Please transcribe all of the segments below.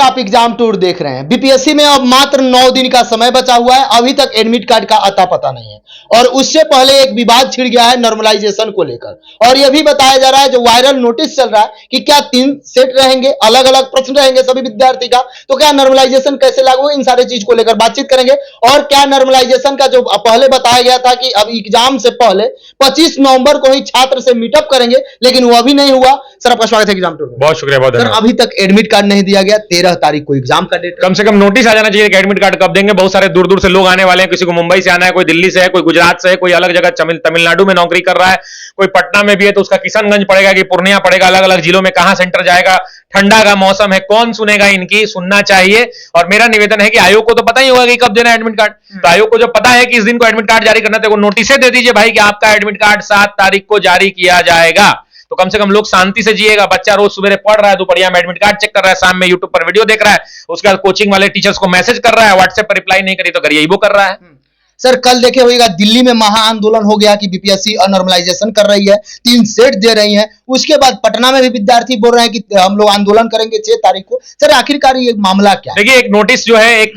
आप exam tour देख रहे हैं। बीपीएससी में अब मात्र 9 दिन का समय बचा हुआ है, अभी तक एडमिट कार्ड का अता पता नहीं है और उससे पहले एक विवाद छिड़ गया है नॉर्मलाइजेशन को लेकर और यह भी बताया जा रहा है, जो वायरल नोटिस चल रहा है कि क्या 3 सेट रहेंगे, अलग अलग प्रश्न रहेंगे सभी विद्यार्थी का, तो क्या नॉर्मलाइजेशन कैसे लागू, इन सारे चीज को लेकर बातचीत करेंगे। और क्या नॉर्मलाइजेशन का जो पहले बताया गया था कि अब एग्जाम से पहले 25 नवंबर को ही छात्र से मीटअप करेंगे, लेकिन वो अभी नहीं हुआ। सर आपका स्वागत है एग्जाम टूर में। बहुत शुक्रिया, बहुत धन्यवाद। अभी तक एडमिट कार्ड नहीं दिया गया, 13 तारीख को एग्जाम का डेट, कम से कम नोटिस आ जाना चाहिए कि एडमिट कार्ड कब देंगे। बहुत सारे दूर दूर से लोग आने वाले हैं, किसी को मुंबई से आना है, कोई दिल्ली से है, कोई गुजरात से है, कोई अलग जगह तमिलनाडु में नौकरी कर रहा है, कोई पटना में भी है तो उसका किशनगंज पड़ेगा कि पूर्णिया पड़ेगा, अलग अलग जिलों में कहां सेंटर जाएगा। ठंडा का मौसम है, कौन सुनेगा इनकी, सुनना चाहिए। और मेरा निवेदन है कि आयोग को तो पता ही होगा कि कब देना है एडमिट कार्ड, तो आयोग को जो पता है कि इस दिन को एडमिट कार्ड जारी करना, तो नोटिस दे दीजिए भाई कि आपका एडमिट कार्ड 7 तारीख को जारी किया जाएगा। तो कम से कम लोग शांति से जिएगा। बच्चा रोज सुबह पढ़ रहा है, दोपहर में एडमिट कार्ड चेक कर रहा है, शाम में यूट्यूब पर वीडियो देख रहा है, उसके बाद कोचिंग वाले टीचर्स को मैसेज कर रहा है, व्हाट्सएप पर रिप्लाई नहीं करी तो करिए वो कर रहा है। सर कल देखे होगा दिल्ली में महा आंदोलन हो गया कि बीपीएससी नॉर्मलाइजेशन कर रही है, 3 सेट दे रही है। उसके बाद पटना में भी विद्यार्थी बोल रहे हैं कि हम लोग आंदोलन करेंगे 6 तारीख को। सर आखिरकार ये मामला क्या है? देखिए, एक नोटिस जो है, एक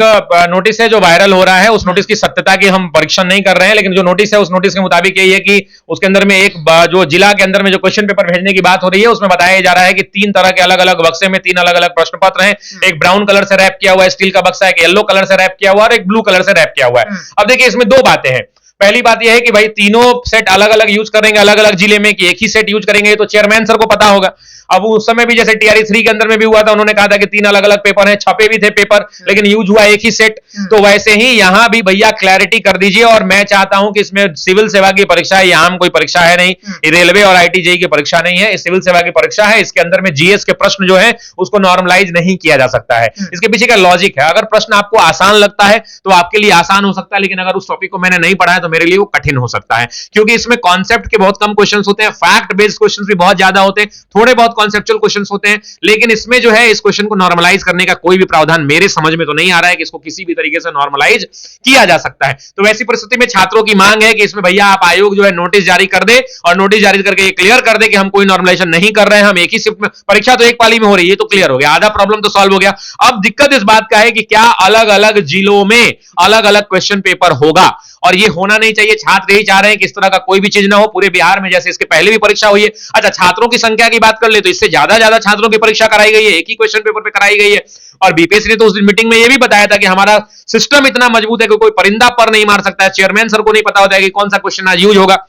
नोटिस है जो वायरल हो रहा है, उस नोटिस की सत्यता की हम परीक्षण नहीं कर रहे हैं, लेकिन जो नोटिस है उस नोटिस के मुताबिक यही है कि उसके अंदर में एक जो जिला के अंदर में जो क्वेश्चन पेपर भेजने की बात हो रही है, उसमें बताया जा रहा है कि 3 तरह के अलग अलग बक्से में 3 अलग अलग प्रश्न पत्र हैं। एक ब्राउन कलर से रैप किया हुआ है स्टील का बक्सा, एक येलो कलर से रैप किया हुआ है और एक ब्लू कलर से रैप किया हुआ है। अब देखिए, इसमें 2 बातें हैं। पहली बात यह है कि भाई तीनों सेट अलग अलग यूज करेंगे, अलग अलग जिले में, कि एक ही सेट यूज करेंगे, तो चेयरमैन सर को पता होगा। अब उस समय भी जैसे टीआरई 3 के अंदर में भी हुआ था, उन्होंने कहा था कि 3 अलग अलग पेपर हैं, छपे भी थे पेपर, लेकिन यूज हुआ एक ही सेट। तो वैसे ही यहां भी भैया क्लैरिटी कर दीजिए। और मैं चाहता हूं कि इसमें सिविल सेवा की परीक्षा है, यह आम कोई परीक्षा है नहीं, रेलवे और आईटीजेई की परीक्षा नहीं है, सिविल सेवा की परीक्षा है। इसके अंदर में जीएस के प्रश्न जो है उसको नॉर्मलाइज नहीं किया जा सकता है। इसके पीछे का लॉजिक है, अगर प्रश्न आपको आसान लगता है तो आपके लिए आसान हो सकता है, लेकिन अगर उस टॉपिक को मैंने नहीं पढ़ा है तो मेरे लिए वो कठिन हो सकता है, क्योंकि इसमें कॉन्सेप्ट के बहुत कम क्वेश्चंस होते हैं, फैक्ट बेस्ड क्वेश्चंस भी बहुत ज्यादा होते हैं, थोड़े बहुत कॉन्सेप्चुअल क्वेश्चंस होते हैं। लेकिन इसमें जो है इस क्वेश्चन को नॉर्मलाइज करने का कोई भी प्रावधान मेरे समझ में तो नहीं आ रहा है कि इसको किसी भी तरीके से नॉर्मलाइज किया जा सकता है। तो वैसी परिस्थिति में छात्रों की मांग है कि इसमें भैया आप आयोग जो है नोटिस जारी कर दे और नोटिस जारी करके ये क्लियर कर दे कि हम कोई नॉर्मलाइजेशन नहीं कर रहे हैं, हम एक ही शिफ्ट में, परीक्षा तो एक पाली में हो रही है, तो क्लियर हो गया, आधा प्रॉब्लम तो सॉल्व हो गया। अब दिक्कत इस बात का है कि क्या अलग अलग जिलों में अलग अलग क्वेश्चन पेपर होगा, और ये होना नहीं चाहिए। छात्र यही चाह रहे हैं कि इस तरह का कोई भी चीज ना हो पूरे बिहार में, जैसे इसके पहले भी परीक्षा हुई है। अच्छा, छात्रों की संख्या की बात कर ले तो इससे ज्यादा छात्रों की परीक्षा कराई गई है, एक ही क्वेश्चन पेपर पे कराई गई है। और बीपीएससी ने तो उस दिन मीटिंग में यह भी बताया था कि हमारा सिस्टम इतना मजबूत है कि कोई परिंदा पर नहीं मार सकता है, चेयरमैन सर को नहीं पता होता है कि कौन सा क्वेश्चन आज यूज होगा।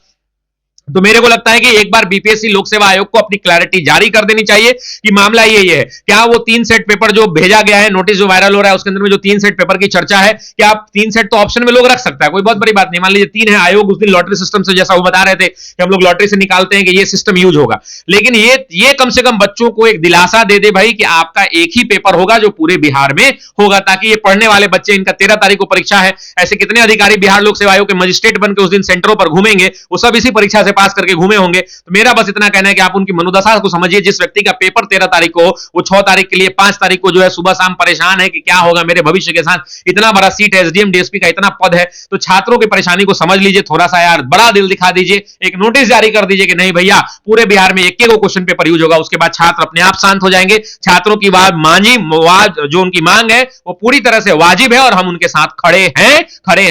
तो मेरे को लगता है कि एक बार बीपीएससी लोक सेवा आयोग को अपनी क्लैरिटी जारी कर देनी चाहिए कि मामला ये है, क्या वो 3 सेट पेपर जो भेजा गया है, नोटिस जो वायरल हो रहा है उसके अंदर में जो 3 सेट पेपर की चर्चा है, क्या आप 3 सेट तो ऑप्शन में लोग रख सकता है, कोई बहुत बड़ी बात नहीं। मान लीजिए 3 है, आयोग उस दिन लॉटरी सिस्टम से, जैसा वो बता रहे थे कि हम लोग लॉटरी से निकालते हैं कि ये सिस्टम यूज होगा, लेकिन ये कम से कम बच्चों को एक दिलासा दे दे भाई कि आपका एक ही पेपर होगा जो पूरे बिहार में होगा, ताकि ये पढ़ने वाले बच्चे, इनका 13 तारीख को परीक्षा है, ऐसे कितने अधिकारी बिहार लोक सेवा आयोग के मजिस्ट्रेट बनकर उस दिन सेंटरों पर घूमेंगे, वो सब इसी परीक्षा से पास करके घूमे होंगे। तो मेरा बस इतना कहना है कि आप उनकी मनोदशा को समझिए। जिस व्यक्ति का पेपर 13 तारीख को, वो 6 तारीख के लिए 5 तारीख को जो है सुबह शाम परेशान है कि क्या होगा मेरे भविष्य के साथ, इतना बड़ा सीट है, एसडीएम डीएसपी का इतना पद है, तो छात्रों की परेशानी को समझ लीजिए, थोड़ा सा यार बड़ा दिल दिखा दीजिए, एक नोटिस जारी कर दीजिए कि नहीं भैया पूरे बिहार में एक क्वेश्चन पेपर यूज होगा। उसके बाद छात्र अपने आप शांत हो जाएंगे। छात्रों की जो उनकी मांग है वो पूरी तरह से वाजिब है और हम उनके साथ खड़े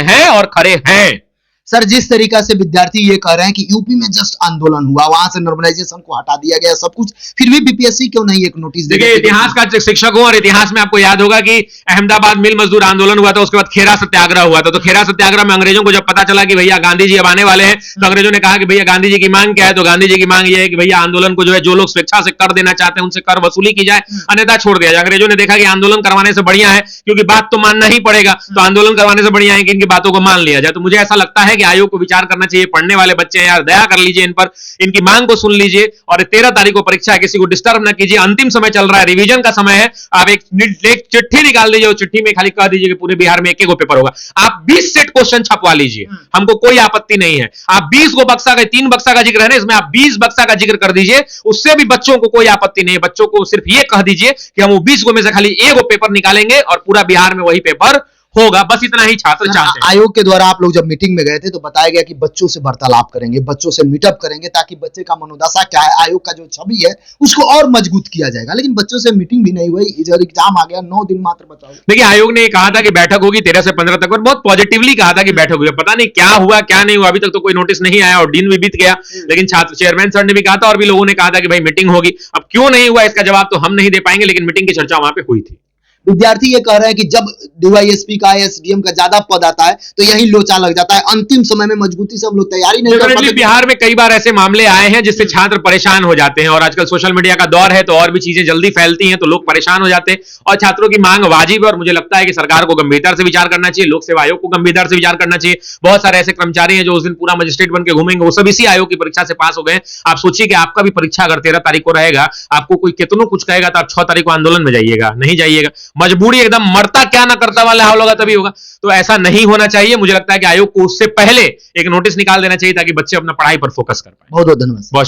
हैं और खड़े हैं। सर जिस तरीका से विद्यार्थी ये कह रहे हैं कि यूपी में जस्ट आंदोलन हुआ, वहां से नॉर्मलाइजेशन को हटा दिया गया सब कुछ, फिर भी बीपीएससी क्यों नहीं एक नोटिस दे? देखिए, इतिहास का शिक्षक हूं और इतिहास में आपको याद होगा कि अहमदाबाद मिल मजदूर आंदोलन हुआ था, उसके बाद खेरा सत्याग्रह हुआ था। तो खेरा सत्याग्रह में अंग्रेजों को जब पता चला कि भैया गांधी जी अब आने वाले हैं, तो अंग्रेजों ने कहा कि भैया गांधी जी की मांग क्या है, तो गांधी जी की मांग यह है कि भैया आंदोलन को जो है, जो लोग स्वेच्छा से कर देना चाहते हैं उनसे कर वसूली की जाए, अन्यथा छोड़ दिया जाए। अंग्रेजों ने देखा कि आंदोलन करवाने से बढ़िया है, क्योंकि बात तो मानना ही पड़ेगा, तो आंदोलन करवाने से बढ़िया है कि इनकी बातों को मान लिया जाए। तो मुझे ऐसा लगता है कि आयोग को विचार करना चाहिए, पढ़ने वाले बच्चे यार दया कर लीजिए इन पर, इनकी मांग को सुन लीजिए। और 13 तारीख को परीक्षा है, किसी को डिस्टर्ब ना कीजिए, अंतिम समय चल रहा है, रिवीजन का समय है। आप एक चिट्ठी निकाल दीजिए, चिट्ठी में खाली कह दीजिए कि पूरे बिहार में एक पेपर होगा। आप 20 सेट क्वेश्चन छपवा लीजिए, हमको कोई आपत्ति नहीं है। आप 20 को बक्सा का, 3 बक्सा का जिक्र है ना, इसमें आप 20 बक्सा का जिक्र कर दीजिए, उससे भी बच्चों को कोई आपत्ति नहीं है। बच्चों को सिर्फ ये कह दीजिए कि हम वो 20 को में से खाली एक पेपर निकालेंगे और पूरा बिहार में वही पेपर होगा, बस इतना ही छात्र चाहते हैं। आयोग के द्वारा आप लोग जब मीटिंग में गए थे तो बताया गया कि बच्चों से वार्तालाप करेंगे, बच्चों से मीटअप करेंगे, ताकि बच्चे का मनोदशा क्या है, आयोग का जो छवि है उसको और मजबूत किया जाएगा। लेकिन बच्चों से मीटिंग भी नहीं हुई, इधर एग्जाम आ गया, 9 दिन मात्र बचा। देखिए, आयोग ने कहा था कि बैठक होगी 13 से 15 तक, और बहुत पॉजिटिवली कहा था कि बैठक हुई। पता नहीं क्या हुआ क्या नहीं हुआ, अभी तक तो कोई नोटिस नहीं आया और दिन भी बीत गया। लेकिन छात्र चेयरमैन सर ने भी कहा था और भी लोगों ने कहा था कि भाई मीटिंग होगी। अब क्यों नहीं हुआ इसका जवाब तो हम नहीं दे पाएंगे, लेकिन मीटिंग की चर्चा वहां पे हुई थी। विद्यार्थी ये कह रहे हैं कि जब डीवाईएसपी का एसडीएम का ज्यादा पद आता है तो यही लोचा लग जाता है, अंतिम समय में मजबूती से हम लोग तैयारी नहीं कर पाते। बिहार में कई बार ऐसे मामले आए हैं जिससे छात्र परेशान हो जाते हैं, और आजकल सोशल मीडिया का दौर है तो और भी चीजें जल्दी फैलती हैं, तो लोग परेशान हो जाते हैं। और छात्रों की मांग वाजिब है और मुझे लगता है कि सरकार को गंभीरता से विचार करना चाहिए, लोक सेवा आयोग को गंभीरता से विचार करना चाहिए। बहुत सारे ऐसे कर्मचारी हैं जो उस दिन पूरा मजिस्ट्रेट बन के घूमेंगे, वो सब इसी आयोग की परीक्षा से पास हो गए। आप सोचिए कि आपका भी परीक्षा अगर 13 तारीख को रहेगा, आपको कोई कितनों कुछ कहेगा तो आप 6 तारीख को आंदोलन में जाइएगा? नहीं जाइएगा। मजबूरी एकदम मरता क्या ना करता वाला हाल होगा तभी होगा। तो ऐसा नहीं होना चाहिए। मुझे लगता है कि आयोग को उससे पहले एक नोटिस निकाल देना चाहिए ताकि बच्चे अपना पढ़ाई पर फोकस कर पाए। बहुत बहुत धन्यवाद। बहुत शुक्रिया।